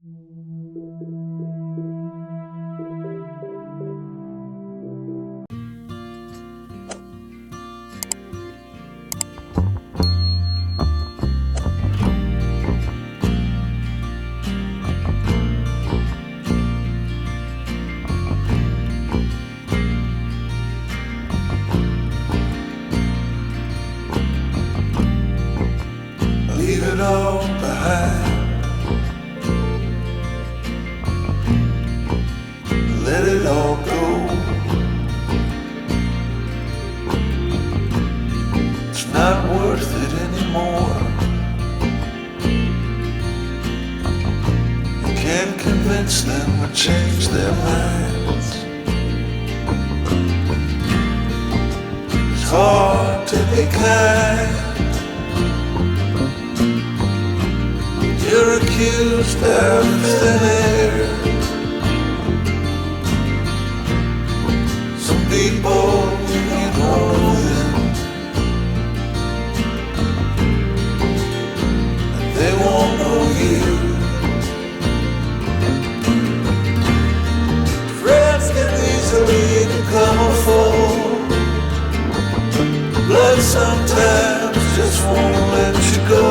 Leave it all behind. Let it all go. It's not worth it anymore. You can't convince them or change their minds. It's hard to be kind. You're accused out of thin air. Some people, you don't know them, and they won't know you. Friends can easily become a foe. Blood sometimes just won't let you go.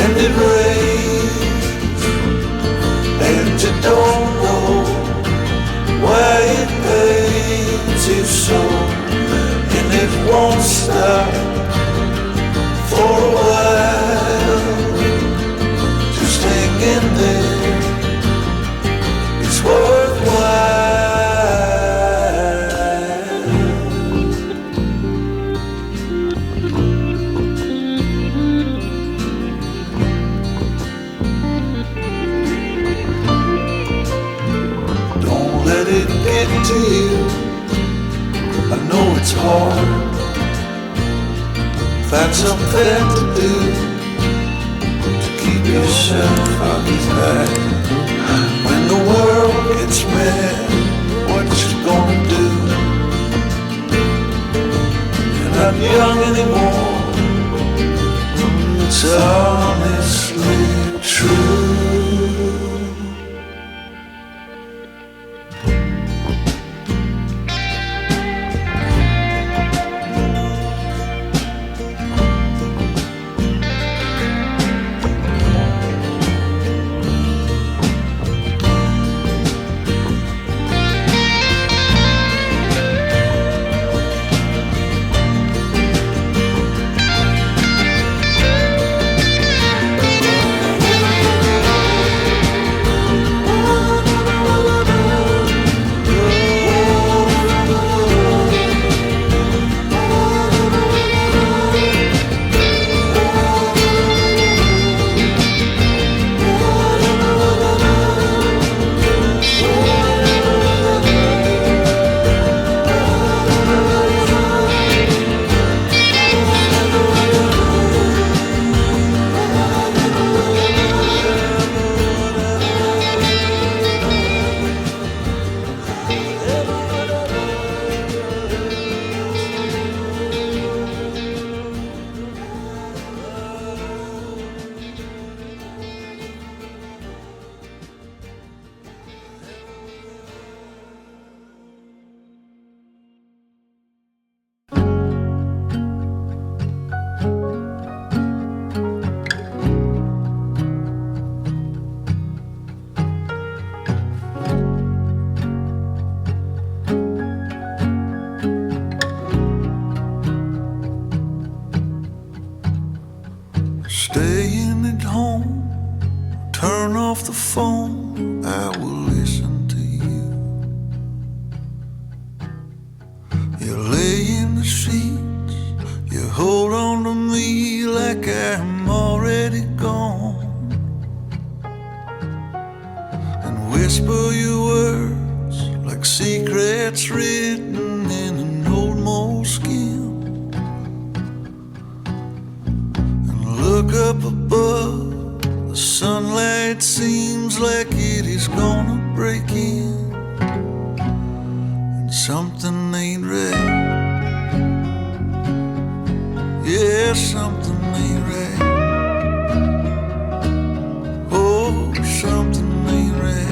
And it rains, and you don't know why it pains you so, and it won't stop for a while. Just hang in there, it's worthwhile. To you, I know it's hard. Find something to do to keep yourself occupied. When the world gets mad, what you gonna do? You're not young anymore. It's honestly true. Staying at home, turn off the phone, I will listen to you. You lay in the sheets, you hold on to me like I'm already gone, and whisper your words like secrets written in an old moleskin. Look up above, the sunlight seems like it is gonna break in, and something ain't right. Yeah, swear something ain't right. Oh, something ain't right.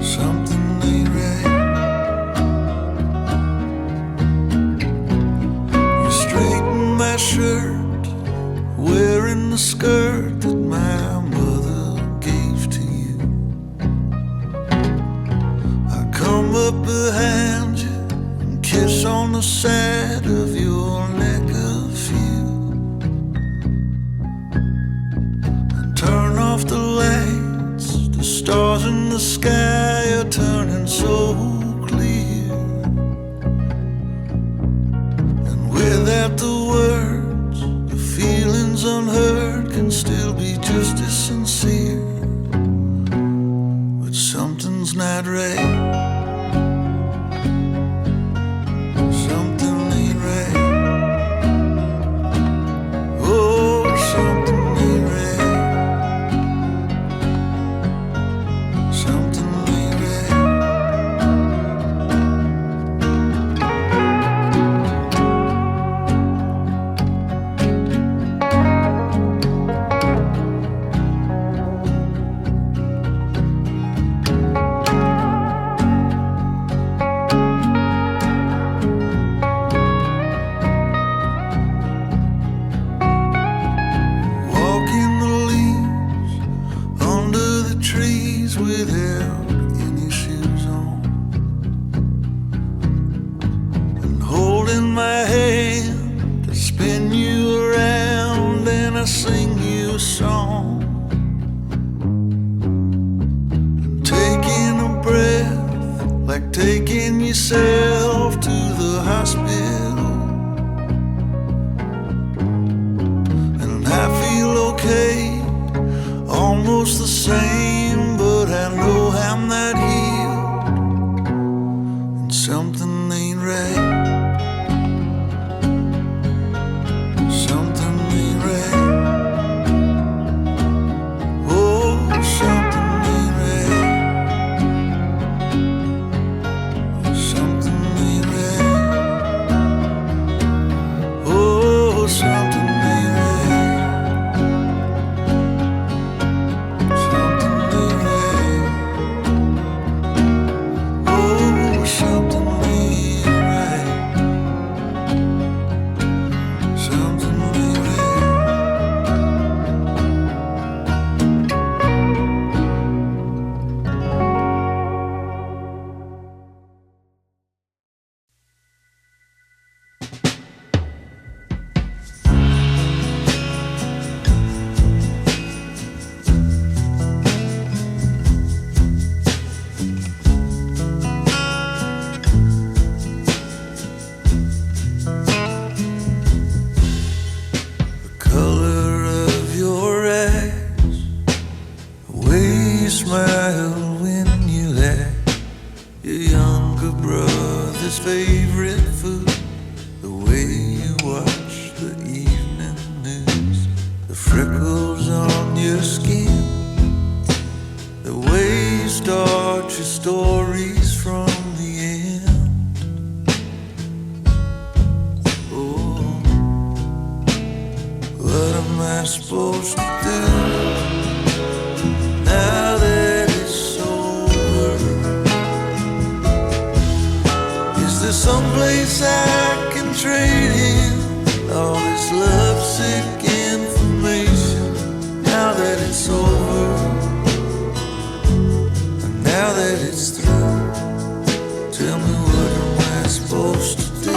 Something ain't right. You straighten my shirt, wearing the skirt that my mother gave to you. I come up behind you and kiss on the side of your neck a few, and turn off the lights. The stars in the sky are turning so clear, and without the words, the feelings unheard can still be just as sincere. But something's not right. Something ain't right. Oh, something ain't right. Something ain't right. Walking the leaves under the trees without any shoes on, and holding my hand to spin you around, and I sing you a song, and taking a breath like taking yourself to the hospital. And I feel okay, almost the same, but I know I'm not healed, and something ain't right. Something ain't right. Oh, something ain't right. Something ain't right. Oh, something ain't right. Something ain't right. Oh, something ain't right. Something ain't right. The color of your eyes, the way you smile when you laugh, your younger brother's favorite food, the way you watch the evening news, the freckles on your skin, the way you start your stories from the end. Oh, what am I supposed to do now that it's over? Is there someplace I can trade in all this lovesick information now that it's over? And now that it's through, tell me, what am I supposed to do?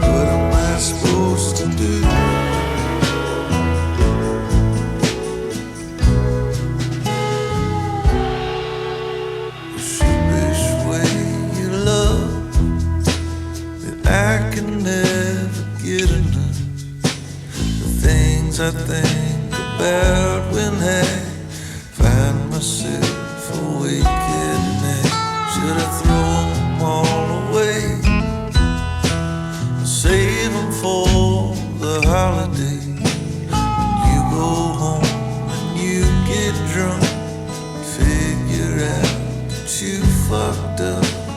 What am I supposed to do? The sheepish way you love that I can never get enough. The things I think about when I find myself awake at night. Should I throw them all away, save them for the holiday? When you go home and you get drunk, figure out that you fucked up.